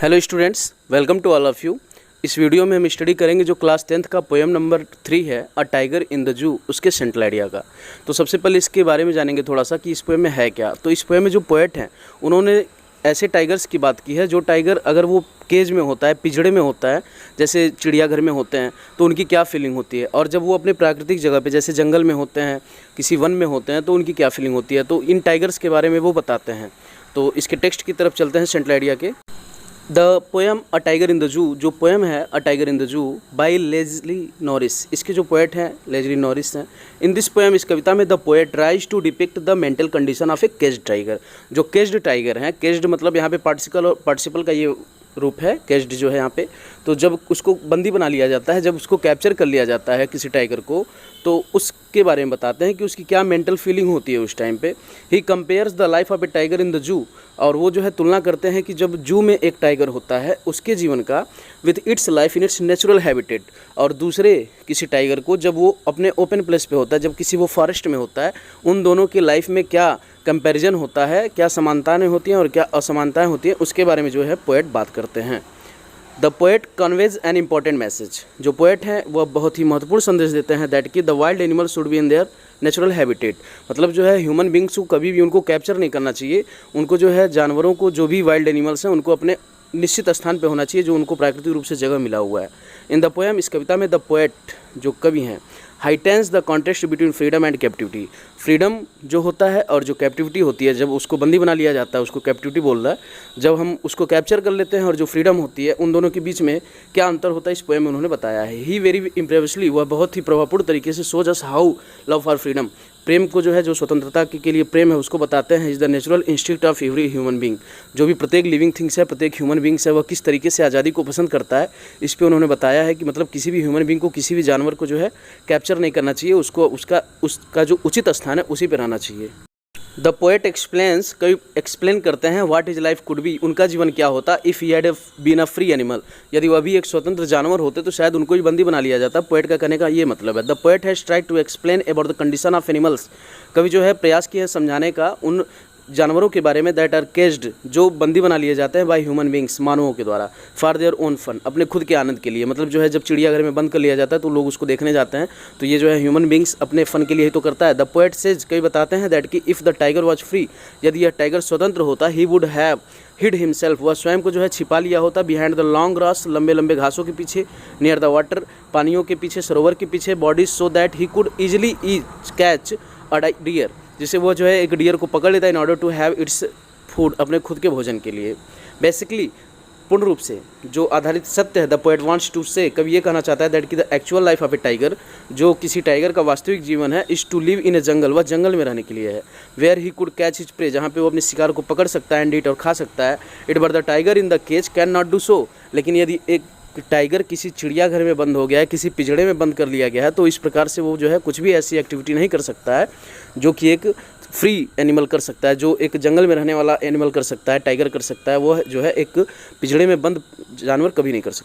Hello students, welcome to all of you. इस video में हम स्टडी करेंगे जो क्लास 10th का पोएम नंबर 3 है अ टाइगर इन द जू, उसके सेंट्रल आइडिया का। तो सबसे पहले इसके बारे में जानेंगे थोड़ा सा कि इस पोएम में है क्या। तो इस पोएम में जो पोएट हैं उन्होंने ऐसे टाइगर्स की बात की है जो टाइगर अगर वो केज में होता है, पिंजड़े में होता है, जैसे चिड़ियाघर में होते हैं, तो उनकी क्या फीलिंग होती है, और जब वो अपने प्राकृतिक जगह पे जैसे जंगल में होते हैं, किसी वन में होते हैं, तो उनकी क्या फीलिंग होती है। तो इन टाइगर्स के बारे में वो बताते हैं। तो इसके टेक्स्ट की तरफ चलते हैं सेंट्रल आइडिया के। The poem a tiger in the zoo, जो पोएम है a tiger in the zoo by Leslie Norris, इसके जो पोएट हैं लेज़ली नॉरिस हैं। इन दिस पोएम, इस कविता में the poet tries to depict the mental condition of a caged tiger. जो केज्ड टाइगर हैं, केज्ड मतलब यहाँ पे पार्टिसिपल का ये रूप है, केज्ड जो है यहाँ पे। तो जब उसको बंदी बना लिया जाता है, जब उसको कैप्चर कर लिया जाता है किसी टाइगर को, तो उसके बारे में बताते हैं कि उसकी क्या मेंटल फीलिंग होती है उस टाइम पे। He compares the life of a tiger in the जू, और वो जो है तुलना करते हैं कि जब जू में एक टाइगर होता है उसके जीवन का with its life in its natural habitat, और दूसरे किसी टाइगर को जब वो अपने ओपन प्लेस पे होता है, जब किसी वो फॉरेस्ट में होता है, उन दोनों की लाइफ में क्या कंपैरिजन होता है, क्या समानताएं होती हैं और क्या असमानताएं होती हैं, उसके बारे में जो है पोएट बात करते हैं। The poet conveys an important message, जो पोएट हैं वह बहुत ही महत्वपूर्ण संदेश देते हैं दैट कि the wild animal should be in their natural habitat. मतलब जो है ह्यूमन बींग्स को कभी भी उनको कैप्चर नहीं करना चाहिए, उनको जो है जानवरों को, जो भी वाइल्ड एनिमल्स हैं, उनको अपने निश्चित स्थान पे होना चाहिए जो उनको प्राकृतिक रूप से जगह मिला हुआ है। इन द पोएम, इस कविता में द पोएट जो कवि हैं heightens the contrast between freedom and captivity. Freedom जो होता है और जो कैप्टिविटी होती है, जब उसको बंदी बना लिया जाता है उसको कैप्टिविटी बोल रहा है। जब हम उसको कैप्चर कर लेते हैं और जो फ्रीडम होती है, उन दोनों के बीच में क्या अंतर होता है इस पोएम में उन्होंने बताया है। ही वेरी इम्प्रेसिवली, वह बहुत ही प्रभावपूर्ण तरीके से shows us how love for freedom, प्रेम को जो है, जो स्वतंत्रता के लिए प्रेम है, उसको बताते हैं। Is the natural instinct of every human being, जो भी प्रत्येक लिविंग थिंग्स है, प्रत्येक ह्यूमन बींग्स है, वह किस तरीके से आज़ादी को पसंद करता है। इस पे उन्होंने बताया है कि मतलब किसी भी ह्यूमन बींग को, किसी भी जानवर को जो है कैप्चर नहीं करना चाहिए, उसको उसका जो उचित स्थान है उसी पर रहना चाहिए। द पोएट एक्सप्लेन्स, कई एक्सप्लेन करते हैं what is life could be, उनका जीवन क्या होता if he had been a free animal, यदि वह भी एक स्वतंत्र जानवर होते तो शायद उनको ही बंदी बना लिया जाता। पोएट का कहने का ये मतलब है। The poet has tried to explain about the condition of animals, कवि जो है प्रयास किया है समझाने का उन जानवरों के बारे में दैट आर केज्ड, जो बंदी बना लिए जाते हैं बाय ह्यूमन बींग्स, मानवों के द्वारा, फॉर देयर ओन फन, अपने खुद के आनंद के लिए। मतलब जो है जब चिड़ियाघर में बंद कर लिया जाता है तो लोग उसको देखने जाते हैं, तो ये जो है ह्यूमन बींग्स अपने फन के लिए ही तो करता है। द पोएट सेज, कई बताते हैं दैट कि if the tiger was free, यदि यह टाइगर स्वतंत्र होता, he would have hid himself, वह स्वयं को जो है छिपा लिया होता, बिहाइंड द लॉन्ग ग्रास, लंबे लंबे घासों के पीछे, नियर द वाटर, पानियों के पीछे, सरोवर के पीछे, bodies, so that he could easily catch a deer, जिससे वो जो है एक डियर को पकड़ लेता है in order to have its food, अपने खुद के भोजन के लिए। बेसिकली पूर्ण रूप से जो आधारित सत्य है, द पोएट वांट्स टू से, कवि ये कहना चाहता है दैट कि the actual life of a tiger, जो किसी टाइगर का वास्तविक जीवन है, is to live in a jungle, वह जंगल में रहने के लिए है। Where he could catch his prey, जहाँ पे वो अपने शिकार को पकड़ सकता है, एंड ईट, और खा सकता है। It but the tiger in the cage can not do so, लेकिन यदि एक टाइगर किसी चिड़ियाघर में बंद हो गया है, किसी पिंजड़े में बंद कर लिया गया है, तो इस प्रकार से वो जो है कुछ भी ऐसी एक्टिविटी नहीं कर सकता है जो कि एक फ्री एनिमल कर सकता है, जो एक जंगल में रहने वाला एनिमल कर सकता है, टाइगर कर सकता है। वो जो है एक पिंजड़े में बंद जानवर कभी नहीं कर सकता।